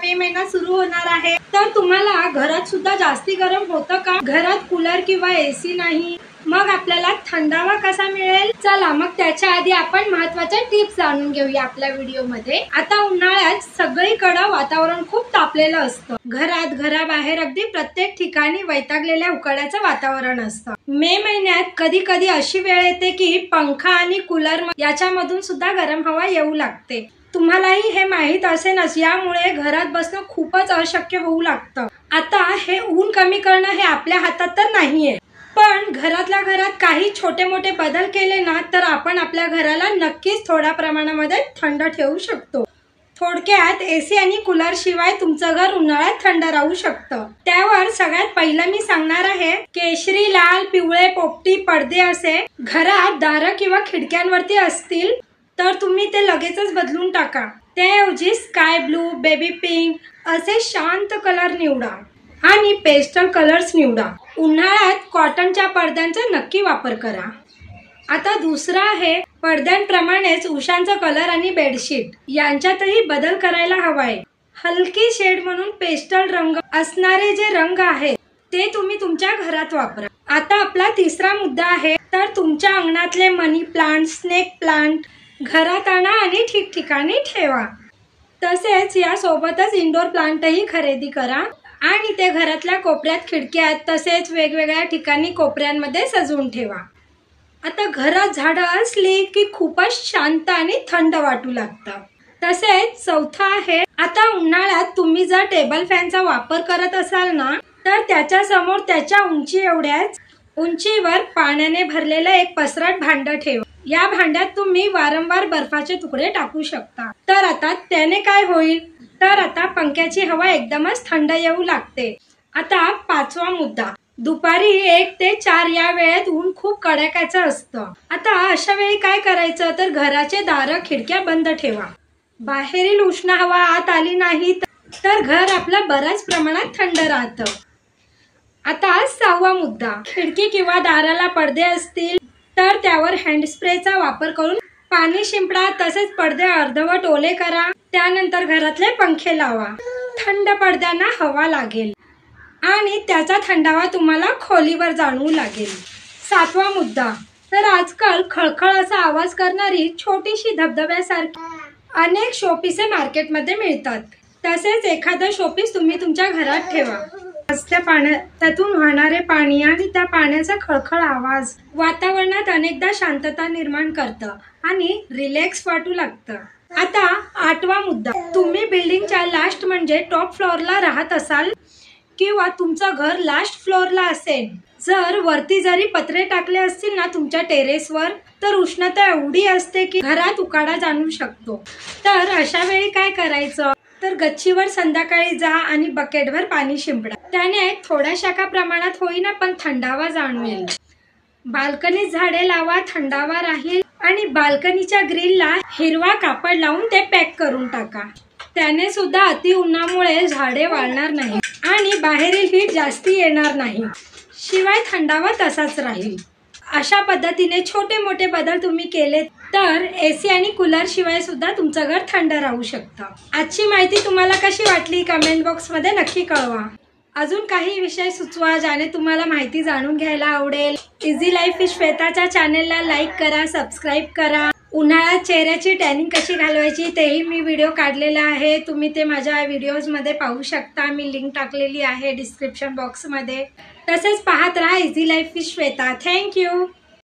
मे महिना सुरू होणार आहे। तर तुम्हाला घरात सुद्धा जास्ती गरम होतं का? घरात कूलर किंवा एसी नाही, मग आपल्याला थंडावा कसा मिळेल? चला मग त्याच्या आधी आपण महत्त्वाच्या टिप्स जाणून घेऊया आपल्या व्हिडिओ मध्ये। आता उन्हाळ्यात सगळीकडे वातावरण खूप तापलेलं असतं। घरात घराबाहेर अगदी प्रत्येक ठिकाणी वैतागलेल्या उकाड्याचं वातावरण असतं। मे महिन्यात कधी कधी अशी वेळ येते की पंखा आणि कूलर याच्यामधून सुद्धा गरम हवा येऊ लागते। तुम्हालाही हे माहित असेलच, यामुळे घरात बसणं खूपच अशक्य होऊ लागतं। आता हे ऊन कमी करणं हे आपल्या हातात तर नाहीये, पण घरातल्या घरात काही छोटे मोठे बदल केले ना तर आपण आपल्या घराला नक्कीच थोड्या प्रमाणामध्ये थंड ठेवू शकतो। थोडक्यात एसी आणि कूलर शिवाय तुमचं घर उन्हाळ्यात थंड राहू शकतं। त्यावर सगळ्यात पहिलं मी सांगणार आहे, केशरी, लाल, पिवळे, पोपटी पडदे असे घरात दारं किंवा खिडक्यांवरती असतील तर तुम्ही ते लगेचच बदलून टाका। त्याऐवजी स्काय ब्लू, बेबी पिंक असे शांत कलर निवडा आणि पेस्टल कलर्स निवडा। उन्हाळ्यात कॉटनच्या पडद्यांचा नक्की वापर करा। आता दुसरा आहे, पडद्यांप्रमाणेच उशांचा कलर आणि बेडशीट यांच्यातही बदल करायला हवाय। हलकी शेड म्हणून पेस्टल रंग असणारे जे रंग आहेत ते तुम्ही तुमच्या घरात वापरा। आता आपला तिसरा मुद्दा आहे, तर तुमच्या अंगणातले मनी प्लांट, स्नेक प्लांट घरात आणा आणि ठिकठिकाणी ठेवा। तसेच या सोबतच इंडोर प्लांटही खरेदी करा आणि ते घरातल्या कोपऱ्यात, खिडक्यात तसेच वेगवेगळ्या ठिकाणी कोपऱ्यांमध्ये सजवून ठेवा। आता घरात झाडं असली की खूपच शांत आणि थंड वाटू लागतं। तसेच चौथा आहे, आता उन्हाळ्यात तुम्ही जर टेबल फॅनचा वापर करत असाल ना तर त्याच्या समोर त्याच्या उंचीवर पाण्याने भरलेलं एक पसरट भांड ठेवा। या भांड्यात तुम्ही वारंवार बर्फाचे तुकडे टाकू शकता। तर आता त्याने काय होईल, तर आता पंख्याची हवा एकदमच थंड येऊ लागते। आता पाचवा मुद्दा, दुपारी 1 ते 4 या वेळेत ऊन खूप कडाक्याचं असतं। आता अशा वेळी काय करायचं, तर घराचे दारं, खिडक्या बंद ठेवा। बाहेरील उष्ण हवा आत आली नाही तर घर आपलं बऱ्याच प्रमाणात थंड राहतं। आता 6वा मुद्दा, खिडकी किंवा दाराला पडदे असतील तर त्यावर हँड स्प्रेचा वापर करून पाणी शिंपडा। तसेच पडदे अर्धवट ओले करा, त्यानंतर घरातले पंखे लावा। थंड पडद्यांना हवा लागेल आणि त्याचा थंडावा तुम्हाला खोलीवर जाणवू लागेल। 7वा मुद्दा, तर आजकाल खळखळ असा आवाज करणारी छोटीशी धबधब्यासारखी अनेक शोपीसे मार्केटमध्ये मिळतात। तसेच एखादं शोपीस तुम्ही तुमच्या घरात ठेवा। त्या त्यातून वाहणारे पाणी आणि त्या पाण्याचा खळखळ आवाज वातावरणात अनेकदा शांतता निर्माण करतं आणि रिलॅक्स वाटू लागतं। आता 8वा मुद्दा, तुम्ही बिल्डिंगच्या लास्ट म्हणजे टॉप फ्लोअरला राहत असाल किंवा तुमचं घर लास्ट फ्लोअरला असेल, जर वरती जरी पत्रे टाकले असतील ना तुमच्या टेरेसवर, तर उष्णता एवढी असते की घरात उकाडा जाणवू शकतो। तर अशा वेळी काय करायचं, तर गच्चीवर संध्याकाळी जा आणि बकेटभर पाणी शिंपडा। त्याने थोड्याशा का प्रमाणात होईना पण थंडावा जाणवेल। बाल्कनीत झाडे लावा, थंडावा राहील आणि बाल्कनीच्या ग्रिलला हिरवा कापड लावून ते पॅक करून टाका। त्याने सुद्धा अति उन्हामुळे झाडे वाळणार नाही आणि बाहेरील हीट जास्ती येणार नाही, शिवाय थंडावा तसाच राहील। अशा पद्धतीने छोटे मोठे बदल तुम्ही केले तर एसी आणि कूलर शिवाय सुद्धा तुमचं घर थंड राहू शकतं। आजची माहिती तुम्हाला कशी वाटली कमेंट बॉक्स मध्ये नक्की कळवा। अजून काही विषय सुचवा ज्याने तुम्हाला माहिती जाणून घ्यायला आवडेल। इझी लाईफ विथ श्वेताच्या चॅनेलला लाईक करा, सबस्क्राईब करा। उन्हाळ्यात चेहऱ्याची टॅनिंग कशी घालवायची तेही मी व्हिडिओ काढलेला आहे, तुम्ही ते माझ्या व्हिडिओज मध्ये पाहू शकता। मी लिंक टाकलेली आहे डिस्क्रिप्शन बॉक्स मध्ये। तसेच पाहत राहा easy life with Shweta. Thank you.